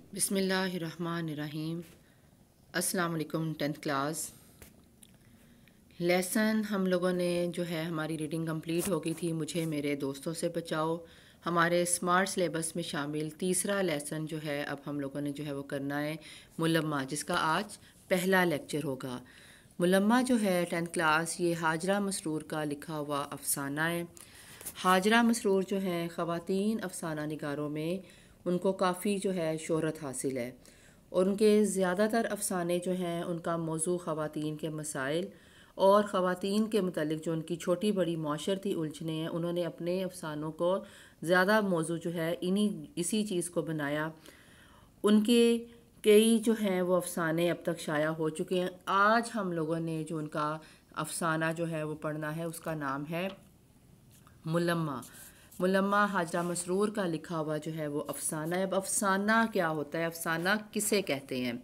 बिस्मिल्लाहिर्रहमानिर्रहीम। अस्सलाम वालेकुम। 10th क्लास लेसन हम लोगों ने जो है हमारी रीडिंग कंप्लीट हो गई थी। मुझे मेरे दोस्तों से बचाओ हमारे स्मार्ट सिलेबस में शामिल तीसरा लेसन जो है अब हम लोगों ने जो है वो करना है मुलम्मा, जिसका आज पहला लेक्चर होगा। मुलम्मा जो है 10th क्लास ये हाजरा मसरूर का लिखा हुआ अफसाना है। हाजरा मसरूर जो है ख़वातीन अफसाना निगारों में उनको काफ़ी जो है शोहरत हासिल है और उनके ज़्यादातर अफसाने जो हैं उनका मौजू ख़वातीन के मसाइल और ख़वातीन के मतलब जो उनकी छोटी बड़ी माशरती उलझने हैं, उन्होंने अपने अफसानों को ज़्यादा मौजू जो है इसी चीज़ को बनाया। उनके कई जो हैं वो अफसाने अब तक शाया हो चुके हैं। आज हम लोगों ने जो उनका अफसाना जो है वो पढ़ना है, उसका नाम है मुलम्मा। मुलम्मा हाजरा मसरूर का लिखा हुआ जो है वो अफसाना है। अब अफसाना क्या होता है, अफसाना किसे कहते हैं?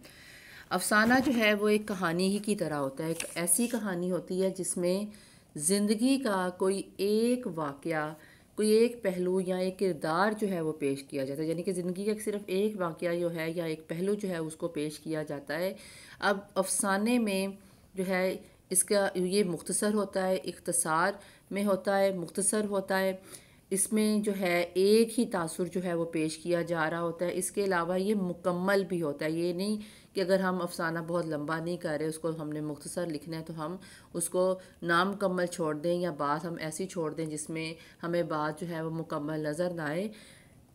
अफसाना जो है वो एक कहानी ही की तरह होता है। एक ऐसी कहानी होती है जिसमें ज़िंदगी का कोई एक वाक़या, कोई एक पहलू या एक किरदार जो है वो पेश किया जाता है। यानी कि ज़िंदगी का सिर्फ एक वाक़या जो है या एक पहलू जो है उसको पेश किया जाता है। अब अफसाने में जो है इसका ये मुख्तसर होता है, इख्तसार में होता है, मुख्तसर होता है। इसमें जो है एक ही तासुर जो है वो पेश किया जा रहा होता है। इसके अलावा ये मुकम्मल भी होता है। ये नहीं कि अगर हम अफसाना बहुत लंबा नहीं कर रहे, उसको हमने मुख्तसर लिखना है तो हम उसको नामुकम्मल छोड़ दें या बात हम ऐसी छोड़ दें जिसमें हमें बात जो है वो मुकम्मल नज़र ना आए।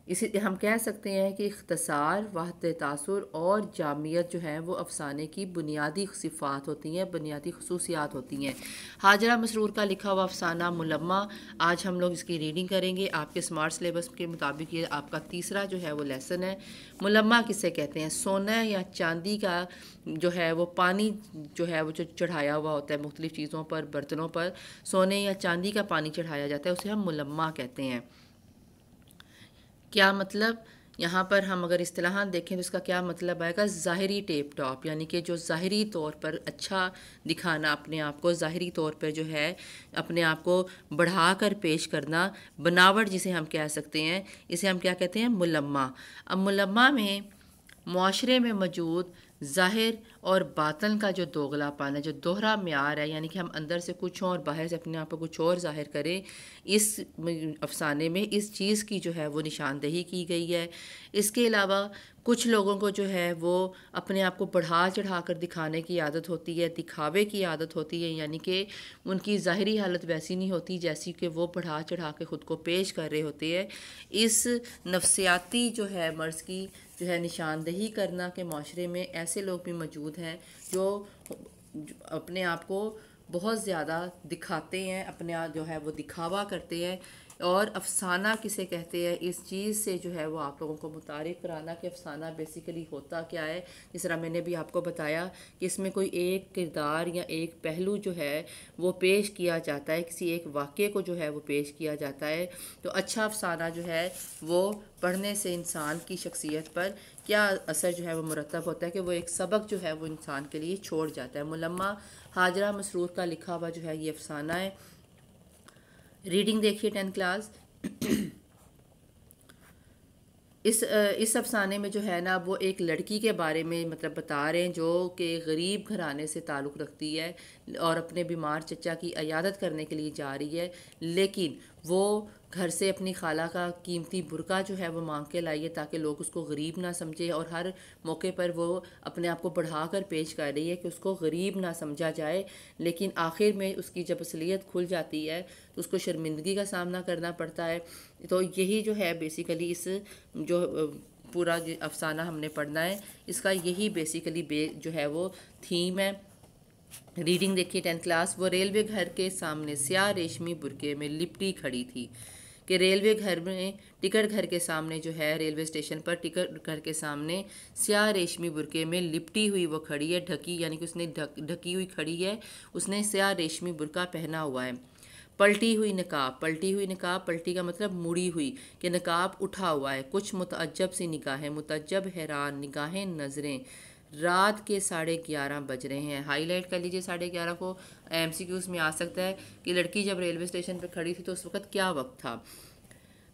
इसी हम कह सकते हैं कि इख्तसार, वहदत तासुर और जामियत जो है वो अफसाने की बुनियादी सिफ़ात होती हैं, बुनियादी खसूसियात होती हैं। हाजरा मसरूर का लिखा हुआ अफसाना मुलम्मा, आज हम लोग इसकी रीडिंग करेंगे। आपके स्मार्ट सिलेबस के मुताबिक ये आपका तीसरा जो है वो लेसन है। मुलम्मा किसे कहते हैं? सोना या चांदी का जो है वो पानी जो है वो जो चढ़ाया हुआ होता है मुख्तलिफ़ चीज़ों पर, बर्तनों पर सोने या चांदी का पानी चढ़ाया जाता है, उसे हम मुलम्मा कहते हैं। क्या मतलब? यहाँ पर हम अगर इस्तिलाहान देखें तो इसका क्या मतलब आएगा? ज़ाहिरी टेप टॉप, यानी कि जो ज़ाहिरी तौर पर अच्छा दिखाना, अपने आप को ज़ाहिरी तौर पर जो है अपने आप को बढ़ा कर पेश करना, बनावट जिसे हम कह सकते हैं, इसे हम क्या कहते हैं? मुलम्मा। अब मुलम्मा में मुआशरे में मौजूद ज़ाहिर और बातन का जो दोगलापन है, जो दोहरा म्यार है, यानी कि हम अंदर से कुछ और बाहर से अपने आप को कुछ और ज़ाहिर करें, इस अफसाने में इस चीज़ की जो है वो निशानदेही की गई है। इसके अलावा कुछ लोगों को जो है वो अपने आप को बढ़ा चढ़ा कर दिखाने की आदत होती है, दिखावे की आदत होती है, यानी कि उनकी ज़ाहिरी हालत वैसी नहीं होती जैसी कि वो बढ़ा चढ़ा के ख़ुद को पेश कर रहे होते हैं। इस नफ्सियाती जो है मर्ज़ की जो है निशानदेही करना के माशरे में ऐसे लोग भी मौजूद हैं जो अपने आप को बहुत ज़्यादा दिखाते हैं, अपने आप जो है वो दिखावा करते हैं। और अफसाना किसे कहते हैं, इस चीज़ से जो है वो आप लोगों को मुतारिफ़ कराना कि अफसाना बेसिकली होता क्या है। जिस तरह मैंने भी आपको बताया कि इसमें कोई एक किरदार या एक पहलू जो है वो पेश किया जाता है, किसी एक वाक़े को जो है वो पेश किया जाता है। तो अच्छा अफसाना जो है वो पढ़ने से इंसान की शख्सियत पर क्या असर जो है वो मुरतब होता है कि वो एक सबक जो है वो इंसान के लिए छोड़ जाता है। मुलम्मा हाजरा मसरूर का लिखा हुआ जो है ये अफसाना है। रीडिंग देखिए 10th क्लास। इस अफसाने में जो है ना वो एक लड़की के बारे में मतलब बता रहे हैं जो कि गरीब घराने से ताल्लुक़ रखती है और अपने बीमार चचा की इयादत करने के लिए जा रही है, लेकिन वो घर से अपनी खाला का कीमती बुरका जो है वो मांग के लाई है ताकि लोग उसको गरीब ना समझे, और हर मौके पर वो अपने आप को बढ़ा कर पेश कर रही है कि उसको गरीब ना समझा जाए। लेकिन आखिर में उसकी जब असलियत खुल जाती है तो उसको शर्मिंदगी का सामना करना पड़ता है। तो यही जो है बेसिकली इस जो पूरा अफसाना हमने पढ़ना है, इसका यही बेसिकली जो है वो थीम है। रीडिंग देखिए 10th क्लास। वो रेलवे घर के सामने स्याह रेशमी बुरके में लिपटी खड़ी थी कि रेलवे घर में टिकट घर के सामने जो है रेलवे स्टेशन पर टिकट घर के सामने स्याह रेशमी बुरके में लिपटी हुई वो खड़ी है, ढकी, यानी कि उसने ढकी हुई खड़ी है, उसने स्याह रेशमी बुरका पहना हुआ है। पलटी हुई नकाब, पलटी हुई नकाब, पलटी का मतलब मुड़ी हुई, कि नकाब उठा हुआ है। कुछ मुतअज्जब सी निगाहें, मुतअज्जब हैरान निगाहें, नज़रें। रात के 11:30 बज रहे हैं। हाईलाइट कर लीजिए 11:30 को, MCQs में आ सकता है कि लड़की जब रेलवे स्टेशन पर खड़ी थी तो उस वक़्त क्या वक्त था।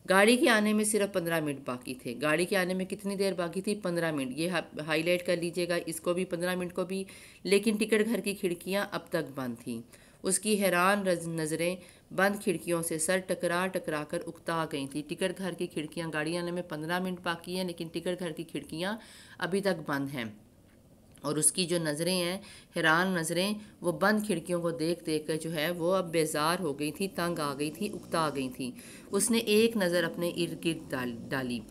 गाड़ी के आने में सिर्फ 15 मिनट बाकी थे। गाड़ी के आने में कितनी देर बाकी थी? 15 मिनट। ये हाईलाइट कर लीजिएगा, इसको भी 15 मिनट को भी। लेकिन टिकट घर की खिड़कियां अब तक बंद थीं। उसकी हैरान नज़रें बंद खिड़कियों से सर टकरा टकरा कर उकता गई थी। टिकट घर की खिड़कियां, गाड़ी आने में 15 मिनट बाकी हैं लेकिन टिकट घर की खिड़कियां अभी तक बंद हैं। और उसकी जो नज़रें हैं, हैरान नज़रें, वो बंद खिड़कियों को देख देख कर जो है वो अब बेजार हो गई थी, तंग आ गई थी, उकता आ गई थी। उसने एक नज़र अपने इर्द गिर्द डाली।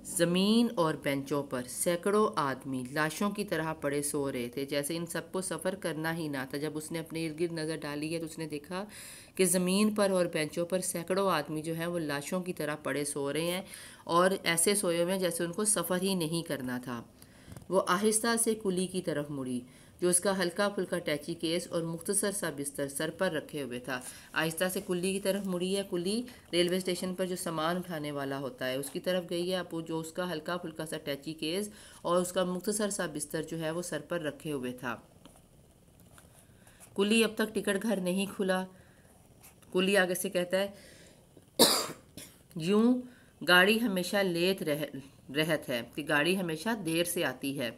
ज़मीन और बेंचों पर सैकड़ों आदमी लाशों की तरह पड़े सो रहे थे, जैसे इन सबको सफ़र करना ही ना था। जब उसने अपने इर्द गिर्द नज़र डाली है तो उसने देखा कि ज़मीन पर और बेंचों पर सैकड़ों आदमी जो हैं वो लाशों की तरह पड़े सो रहे हैं, और ऐसे सोए हुए हैं जैसे उनको सफ़र ही नहीं करना था। वो आहिस्ता से कुली की तरफ मुड़ी, जो उसका हल्का फुल्का टैची केस और मुख्तसर सा बिस्तर सर पर रखे हुए था। आहिस्ता से कुली की तरफ मुड़ी है। कुली रेलवे स्टेशन पर जो सामान उठाने वाला होता है उसकी तरफ गई है। अब जो उसका हल्का फुल्का सा टैची केस और उसका मुख्तसर सा बिस्तर जो है वो सर पर रखे हुए था। कुली अब तक टिकट घर नहीं खुला। कुली आगे से कहता है, यूं गाड़ी हमेशा रहत है कि गाड़ी हमेशा देर से आती है।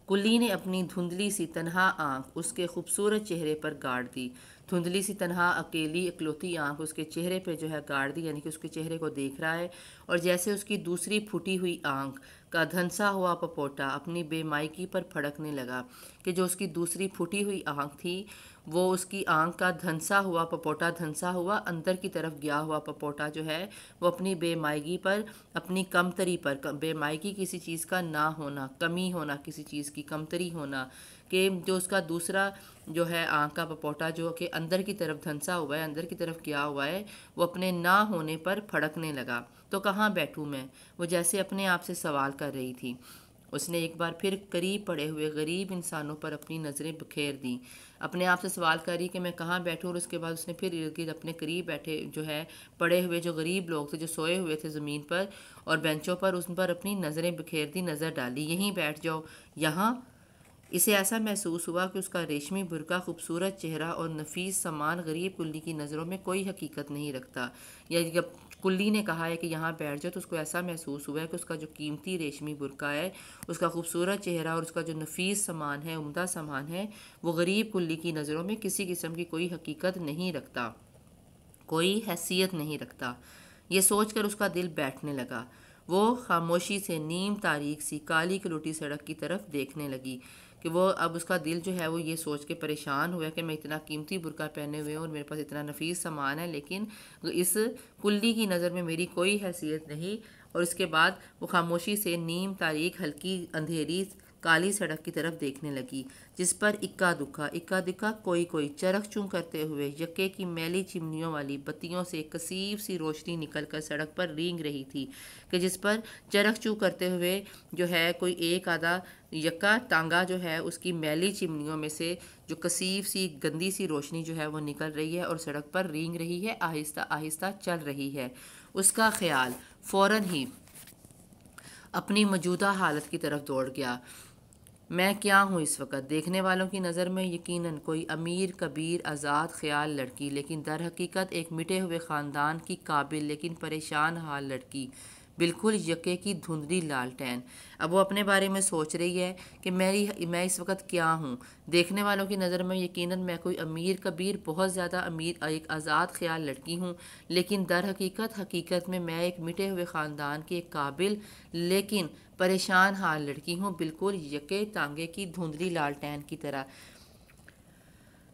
कुली ने अपनी धुंधली सी तनहा आंख उसके खूबसूरत चेहरे पर गाड़ दी। धुंधली सी तनहा अकेली इकलौती आंख उसके चेहरे पे जो है गाड़ दी, यानी कि उसके चेहरे को देख रहा है। और जैसे उसकी दूसरी फूटी हुई आंख का धंसा हुआ पपोटा अपनी बेमायकी पर फड़कने लगा, कि जो उसकी दूसरी फूटी हुई आंख थी वो उसकी आंख का धंसा हुआ पपोटा, धंसा हुआ अंदर की तरफ गया हुआ पपोटा जो है वो अपनी बेमायगी पर, अपनी कमतरी पर, बेमायगी किसी चीज़ का ना होना, कमी होना, किसी चीज़ की कमतरी होना, कि जो उसका दूसरा जो है आंख का पपोटा जो कि अंदर की तरफ धंसा हुआ है, अंदर की तरफ गया हुआ है, वो अपने ना होने पर फड़कने लगा। तो कहाँ बैठूँ मैं? वो जैसे अपने आप से सवाल कर रही थी। उसने एक बार फिर करीब पड़े हुए गरीब इंसानों पर अपनी नज़रें बिखेर दी। अपने आप से सवाल करी कि मैं कहाँ बैठूँ, और उसके बाद उसने फिर इर्द गिर्द अपने करीब बैठे जो है पड़े हुए जो गरीब लोग थे, जो सोए हुए थे ज़मीन पर और बेंचों पर, उन पर अपनी नज़रें बिखेर दी, नज़र डाली। यहीं बैठ जाओ, यहाँ। इसे ऐसा महसूस हुआ कि उसका रेशमी बुर्का, खूबसूरत चेहरा और नफीस सामान गरीब कुल्ली की नज़रों में कोई हकीकत नहीं रखता। या जब कुल्ली ने कहा है कि यहाँ बैठ जाओ, तो उसको ऐसा महसूस हुआ है कि उसका जो कीमती रेशमी बुर्का है, उसका खूबसूरत चेहरा और उसका जो नफीस सामान है, उम्दा सामान है, वो गरीब कुल्ली की नज़रों में किसी किस्म की कोई हकीकत नहीं रखता, कोई हैसियत नहीं रखता। ये सोचकर उसका दिल बैठने लगा। वो खामोशी से नीम तारीख सी काली कलूटी सड़क की तरफ देखने लगी, कि वो अब उसका दिल जो है वो ये सोच के परेशान हुआ कि मैं इतना कीमती बुर्का पहने हुए हूँ और मेरे पास इतना नफीस सामान है, लेकिन इस कुल्ली की नज़र में मेरी कोई हैसियत नहीं। और इसके बाद वो खामोशी से नीम तारीख हल्की अंधेरी काली सड़क की तरफ देखने लगी, जिस पर इक्का दुक्का कोई कोई चरख चूं करते हुए यक्के की मैली चिमनियों वाली बत्तियों से कसीफ सी रोशनी निकलकर सड़क पर रेंग रही थी, कि जिस पर चरख चूं करते हुए जो है कोई एक आधा यक्का टांगा जो है उसकी मैली चिमनियों में से जो कसीफ सी गंदी सी रोशनी जो है वो निकल रही है और सड़क पर रेंग रही है, आहिस्ता आहिस्ता चल रही है। उसका ख्याल फ़ौरन ही अपनी मौजूदा हालत की तरफ दौड़ गया। मैं क्या हूँ इस वक्त? देखने वालों की नज़र में यकीनन कोई अमीर कबीर आज़ाद ख्याल लड़की, लेकिन दर हकीकत एक मिटे हुए ख़ानदान की काबिल लेकिन परेशान हाल लड़की, बिल्कुल यके की धुंधली लालटेन। अब वो अपने बारे में सोच रही है कि मैं इस वक्त क्या हूँ। देखने वालों की नज़र में यकीनन मैं कोई अमीर कबीर, बहुत ज़्यादा अमीर, एक आज़ाद ख्याल लड़की हूँ, लेकिन दर हकीकत में मैं एक मिटे हुए ख़ानदान की एक काबिल लेकिन परेशान हाल लड़की हूँ, बिल्कुल यके तांगे की धुंधली लालटेन की तरह।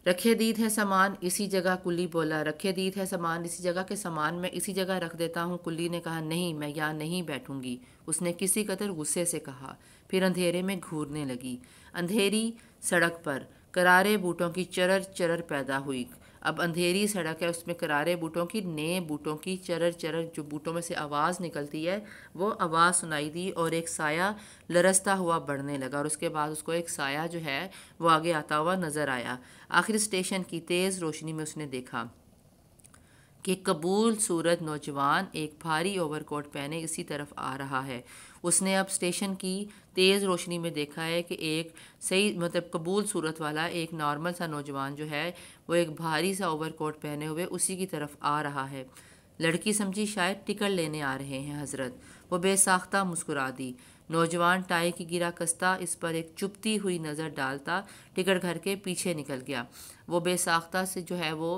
रखे दीद है सामान इसी जगह, कुल्ली बोला। रखे दीद है सामान इसी जगह, के सामान मैं इसी जगह रख देता हूँ। कुल्ली ने कहा, नहीं, मैं यहाँ नहीं बैठूंगी। उसने किसी कदर गुस्से से कहा, फिर अंधेरे में घूरने लगी। अंधेरी सड़क पर करारे बूटों की चरर चरर पैदा हुई। अब अंधेरी सड़क है, उसमें करारे बूटों की, नए बूटों की चरर चरर, जो बूटों में से आवाज़ निकलती है, वो आवाज़ सुनाई दी और एक साया लरसता हुआ बढ़ने लगा। और उसके बाद उसको एक साया जो है वो आगे आता हुआ नज़र आया। आखिर स्टेशन की तेज़ रोशनी में उसने देखा कि कबूल सूरत नौजवान एक भारी ओवरकोट पहने इसी तरफ आ रहा है। उसने अब स्टेशन की तेज़ रोशनी में देखा है कि एक सही मतलब कबूल सूरत वाला एक नॉर्मल सा नौजवान जो है वो एक भारी सा ओवरकोट पहने हुए उसी की तरफ आ रहा है। लड़की समझी शायद टिकट लेने आ रहे हैं हजरत। वो बेसाख्ता मुस्कुरा दी। नौजवान टाई की गिरा कसता इस पर एक चुपती हुई नज़र डालता टिकट घर के पीछे निकल गया। वो बेसाख्ता से जो है वो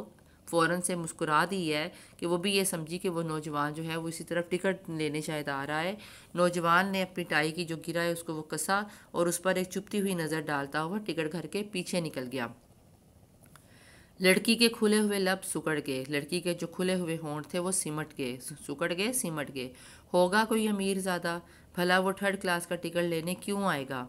फ़ौरन से मुस्कुरा दी है कि वो भी ये समझी कि वो नौजवान जो है वो इसी तरफ टिकट लेने शायद आ रहा है। नौजवान ने अपनी टाई की जो गिरा है उसको वो कसा और उस पर एक चुपती हुई नज़र डालता हुआ टिकट घर के पीछे निकल गया। लड़की के खुले हुए लब सिकुड़ गए। लड़की के जो खुले हुए होंठ थे वो सिमट गए, सिकुड़ गए, सिमट गए। होगा कोई अमीर ज़्यादा, भला वो थर्ड क्लास का टिकट लेने क्यों आएगा।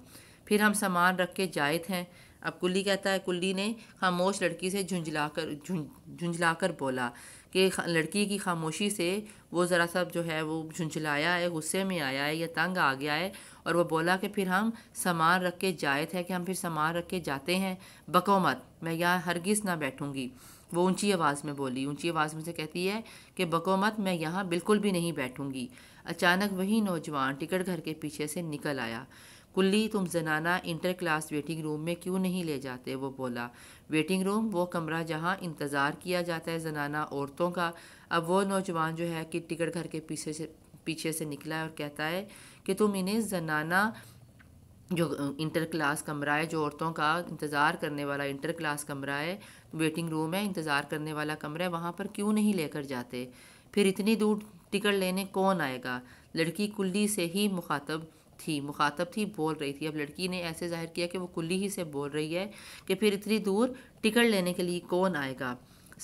फिर हम सामान रख के जायद हैं। अब कुल्ली कहता है, कुल्ली ने खामोश लड़की से झुंझलाकर बोला कि लड़की की खामोशी से वो ज़रा सा जो है वो झुंझलाया है, गुस्से में आया है या तंग आ गया है। और वो बोला कि फिर हम सामान रख के जायद है कि हम फिर सामान रख के जाते हैं। बको मत, मैं यहाँ हरगिज़ ना बैठूंगी। वो ऊंची आवाज़ में बोली। ऊंची आवाज़ में से कहती है कि बको मत, मैं यहाँ बिल्कुल भी नहीं बैठूंगी। अचानक वही नौजवान टिकट घर के पीछे से निकल आया। कुल्ली, तुम जनाना इंटर क्लास वेटिंग रूम में क्यों नहीं ले जाते। वो बोला। वेटिंग रूम वो कमरा जहाँ इंतज़ार किया जाता है जनाना औरतों का। अब वो नौजवान जो है कि टिकट घर के पीछे से निकला है और कहता है कि तुम इन्हें जनाना जो इंटर क्लास कमरा है, जो औरतों का इंतज़ार करने वाला इंटर क्लास कमरा है, वेटिंग रूम है, इंतज़ार करने वाला कमरा है, वहाँ पर क्यों नहीं लेकर जाते। फिर इतनी दूर टिकट लेने कौन आएगा। लड़की कुल्ली से ही मुखातब थी, बोल रही थी। अब लड़की ने ऐसे जाहिर किया कि वो कुल्ली ही से बोल रही है कि फिर इतनी दूर टिकट लेने के लिए कौन आएगा।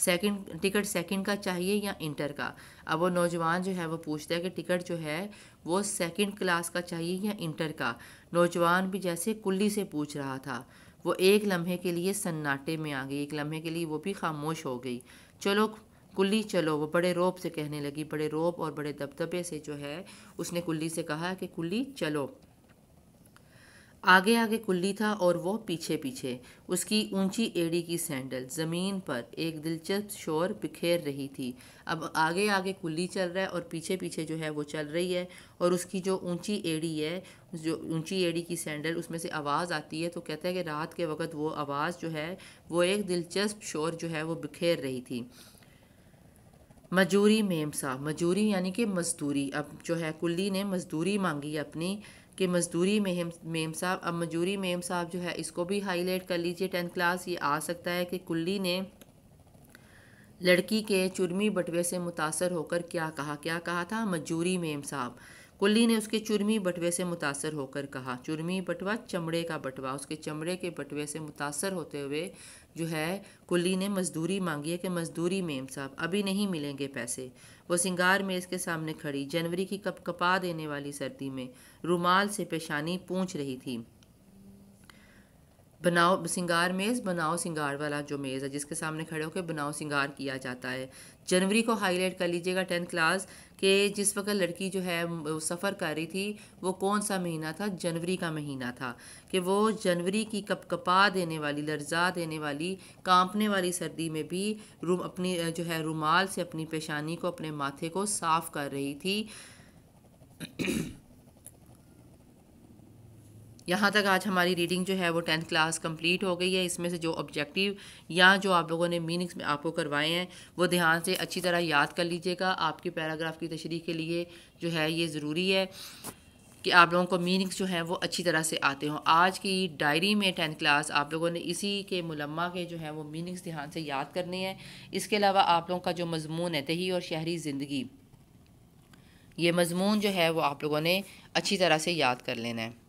टिकट सेकंड का चाहिए या इंटर का। अब वो नौजवान जो है वो पूछता है कि टिकट जो है वो सेकंड क्लास का चाहिए या इंटर का। नौजवान भी जैसे कुल्ली से पूछ रहा था। वो एक लम्हे के लिए सन्नाटे में आ गई, एक लम्हे के लिए वो भी खामोश हो गई। चलो कुल्ली चलो, वो बड़े रौब से कहने लगी, बड़े रौब और बड़े दबदबे से जो है उसने कुल्ली से कहा कि कुल्ली चलो। आगे आगे कुल्ली था और वो पीछे पीछे। उसकी ऊंची एड़ी की सैंडल ज़मीन पर एक दिलचस्प शोर बिखेर रही थी। अब आगे आगे कुल्ली चल रहा है और पीछे पीछे जो है वो चल रही है। और उसकी जो ऊंची एड़ी है, जो ऊंची एड़ी की सैंडल, उसमें से आवाज़ आती है। तो कहता है कि रात के वक्त वो आवाज़ जो है वो एक दिलचस्प शोर जो है वो बिखेर रही थी। मजूरी मेम साहब, मजूरी यानी कि मजदूरी। अब जो है कुल्ली ने मजदूरी मांगी अपनी कि मजदूरी मेम साहब। अब मजूरी मेम साहब जो है इसको भी हाईलाइट कर लीजिए 10th क्लास। ये आ सकता है कि कुल्ली ने लड़की के चुर्मी बटवे से मुतासर होकर क्या कहा था, मजूरी मेम साहब। कुल्ली ने उसके चुर्मी बटवे से मुतासर होकर कहा। चुर्मी बटवा चमड़े का बटवा, उसके चमड़े के बटवे से मुतासर होते हुए जो है कुल्ली ने मजदूरी मांगी है कि मजदूरी मेम साहब, अभी नहीं मिलेंगे पैसे। वो सिंगार मेज़ के सामने खड़ी जनवरी की कपकपा देने वाली सर्दी में रुमाल से पेशानी पूंछ रही थी। बनाओ सिंगार मेज़, बनाओ सिंगार वाला जो मेज़ है जिसके सामने खड़े होकर बनाओ सिंगार किया जाता है। जनवरी को हाईलाइट कर लीजिएगा 10th क्लास के जिस वक्त लड़की जो है सफ़र कर रही थी वो कौन सा महीना था, जनवरी का महीना था। कि वो जनवरी की कपकपा देने वाली, लर्जा देने वाली, कांपने वाली सर्दी में भी अपनी जो है रुमाल से अपनी पेशानी को, अपने माथे को साफ कर रही थी। यहाँ तक आज हमारी रीडिंग जो है वो 10th क्लास कंप्लीट हो गई है। इसमें से जो ऑब्जेक्टिव या जो आप लोगों ने मीनिंग्स में आपको करवाए हैं वो ध्यान से अच्छी तरह याद कर लीजिएगा। आपकी पैराग्राफ की तशरीह के लिए जो है ये ज़रूरी है कि आप लोगों को मीनिंग्स जो हैं वो अच्छी तरह से आते हों। आज की डायरी में 10th क्लास आप लोगों ने इसी के मुलम्मा के जो है वो मीनिंग्स ध्यान से याद करने हैं। इसके अलावा आप लोगों का जो मजमून है दही और शहरी ज़िंदगी, ये मजमून जो है वो आप लोगों ने अच्छी तरह से याद कर लेना है।